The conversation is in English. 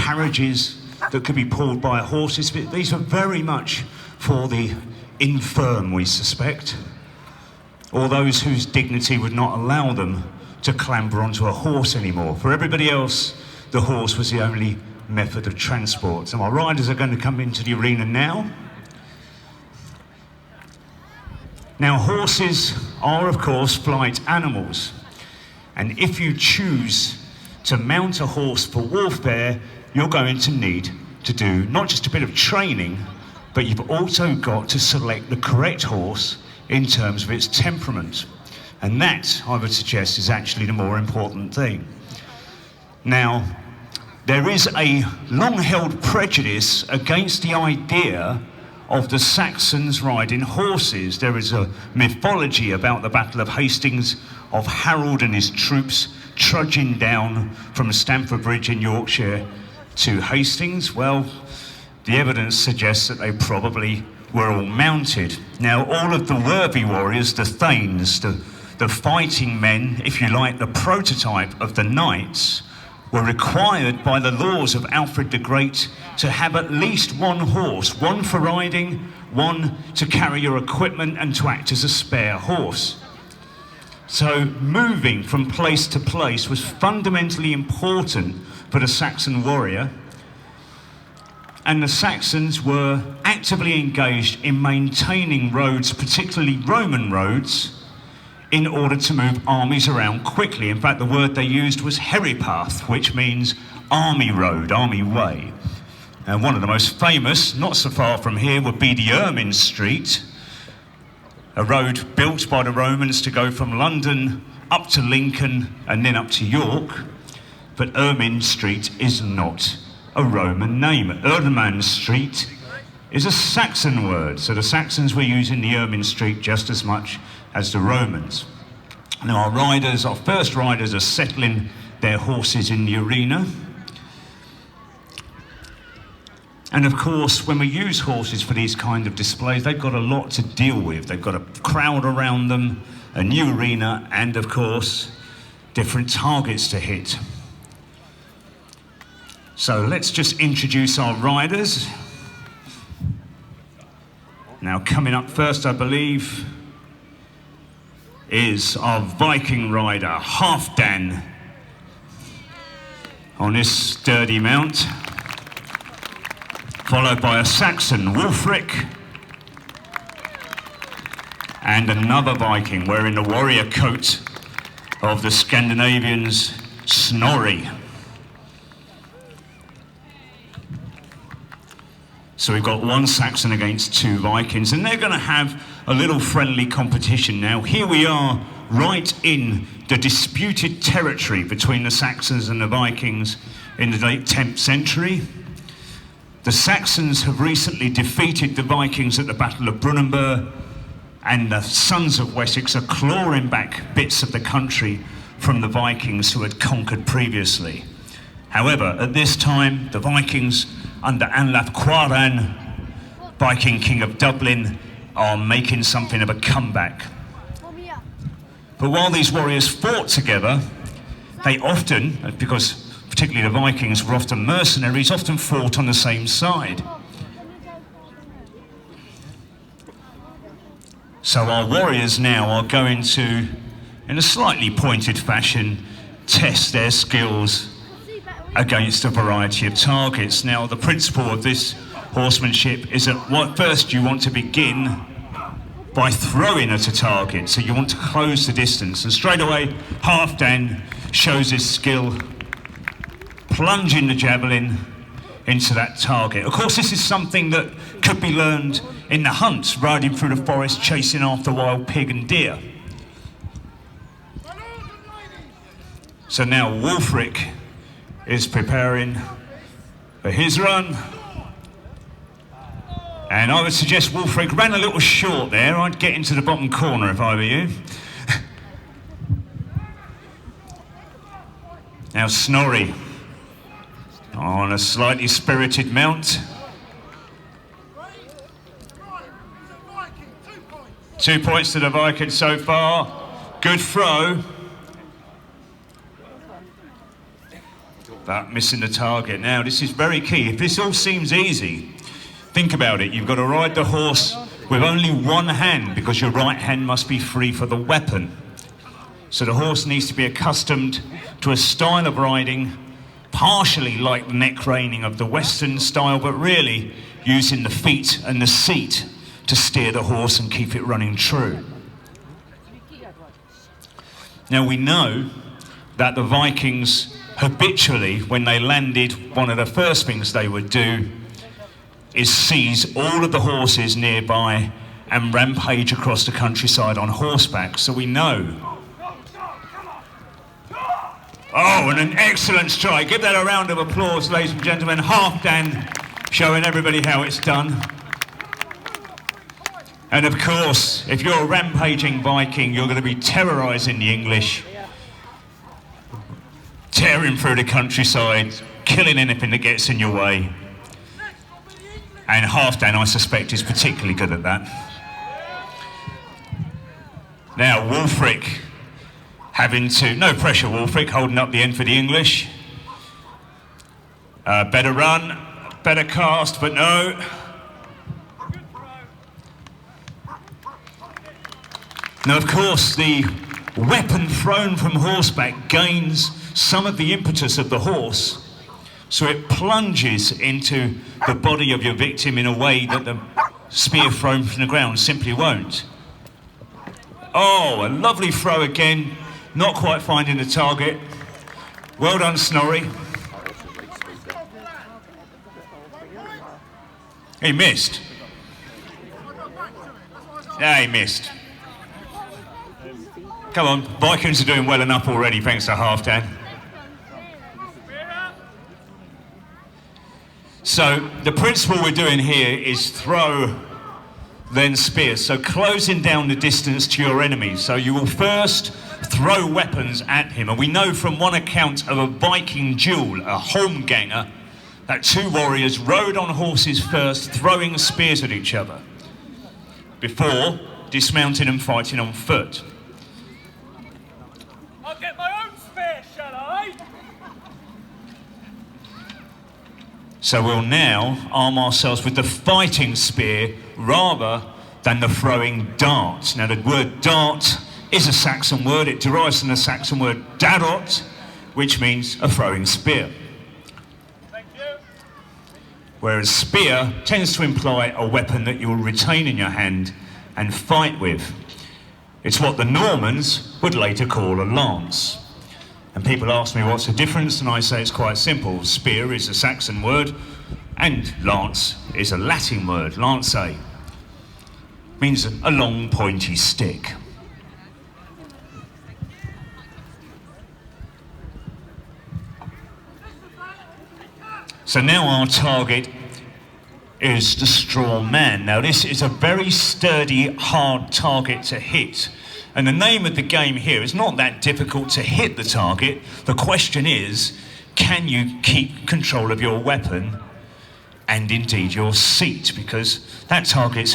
carriages that could be pulled by horses. But these were very much for the infirm, we suspect, or those whose dignity would not allow them to clamber onto a horse anymore. For everybody else, the horse was the only method of transport. So our riders are going to come into the arena now. Now, horses are, of course, flight animals. And if you choose to mount a horse for warfare, you're going to need to do not just a bit of training, but you've also got to select the correct horse in terms of its temperament. And that, I would suggest, is actually the more important thing. Now, there is a long-held prejudice against the idea of the Saxons riding horses. There is a mythology about the Battle of Hastings of Harold and his troops trudging down from Stamford Bridge in Yorkshire to Hastings. Well, the evidence suggests that they probably were all mounted. Now, all of the worthy warriors, the thanes, the fighting men, if you like, the prototype of the knights, were required by the laws of Alfred the Great to have at least one horse, one for riding, one to carry your equipment and to act as a spare horse. So moving from place to place was fundamentally important for the Saxon warrior, and the Saxons were actively engaged in maintaining roads, particularly Roman roads, in order to move armies around quickly. In fact, the word they used was heripath, which means army road, army way. And one of the most famous, not so far from here, would be the Ermine Street, a road built by the Romans to go from London up to Lincoln and then up to York. But Ermine Street is not a Roman name. Ermine Street is a Saxon word, so the Saxons were using the Ermine Street just as much as the Romans. Now our first riders are settling their horses in the arena. And of course, when we use horses for these kind of displays, they've got a lot to deal with. They've got a crowd around them, a new arena, and of course, different targets to hit. So let's just introduce our riders. Now coming up first, I believe, is our Viking rider, Halfdan, on this sturdy mount, followed by a Saxon, Wulfric, and another Viking wearing the warrior coat of the Scandinavians, Snorri. So we've got one Saxon against two Vikings, and they're going to have a little friendly competition now. Here we are, right in the disputed territory between the Saxons and the Vikings in the late 10th century. The Saxons have recently defeated the Vikings at the Battle of Brunanburh, and the sons of Wessex are clawing back bits of the country from the Vikings who had conquered previously. However, at this time, the Vikings under Anlaf Cuaran, Viking King of Dublin, are making something of a comeback. But while these warriors fought together, they often, because particularly the Vikings were often mercenaries, often fought on the same side. So our warriors now are going to, in a slightly pointed fashion, test their skills against a variety of targets. Now, the principle of this horsemanship is that first you want to begin by throwing at a target, so you want to close the distance, and straight away Halfdan shows his skill, plunging the javelin into that target. Of course, this is something that could be learned in the hunt, riding through the forest, chasing after wild pig and deer. So now Wulfric is preparing for his run. And I would suggest Wulfric ran a little short there. I'd get into the bottom corner if I were you. Now Snorri, on a slightly spirited mount. 2 points to the Viking so far. Good throw. but missing the target. Now, this is very key. If this all seems easy, think about it. You've got to ride the horse with only one hand because your right hand must be free for the weapon. So the horse needs to be accustomed to a style of riding partially like the neck reining of the Western style, but really using the feet and the seat to steer the horse and keep it running true. Now we know that the Vikings habitually, when they landed, one of the first things they would do is seize all of the horses nearby and rampage across the countryside on horseback. So we know. Oh, and an excellent strike. Give that a round of applause, ladies and gentlemen. Halfdan showing everybody how it's done. And of course, if you're a rampaging Viking, you're going to be terrorising the English, tearing through the countryside, killing anything that gets in your way. And Halfdan, I suspect, is particularly good at that. Now, Wulfric having to, no pressure, Wulfric, holding up the end for the English. Better run, better cast, but no. Now, of course, the weapon thrown from horseback gains some of the impetus of the horse, so it plunges into the body of your victim in a way that the spear thrown from the ground simply won't. Oh, a lovely throw again. Not quite finding the target. Well done, Snorri. He missed. Yeah, he missed. Come on, Vikings are doing well enough already, thanks to Halfdan. So, the principle we're doing here is throw, then spear. So, closing down the distance to your enemy. So, you will first throw weapons at him. And we know from one account of a Viking duel, a holmganger, that two warriors rode on horses first, throwing spears at each other, before dismounting and fighting on foot. I'll get my own spear, shall I? So we'll now arm ourselves with the fighting spear rather than the throwing dart. Now the word dart is a Saxon word. It derives from the Saxon word darot, which means a throwing spear. Thank you. Whereas spear tends to imply a weapon that you will retain in your hand and fight with. It's what the Normans would later call a lance. And people ask me what's the difference, and I say it's quite simple. Spear is a Saxon word, and lance is a Latin word, lance, means a long pointy stick. So now our target is the straw man. Now this is a very sturdy, hard target to hit. And the name of the game here is not that difficult to hit the target. The question is, can you keep control of your weapon and indeed your seat? Because that target's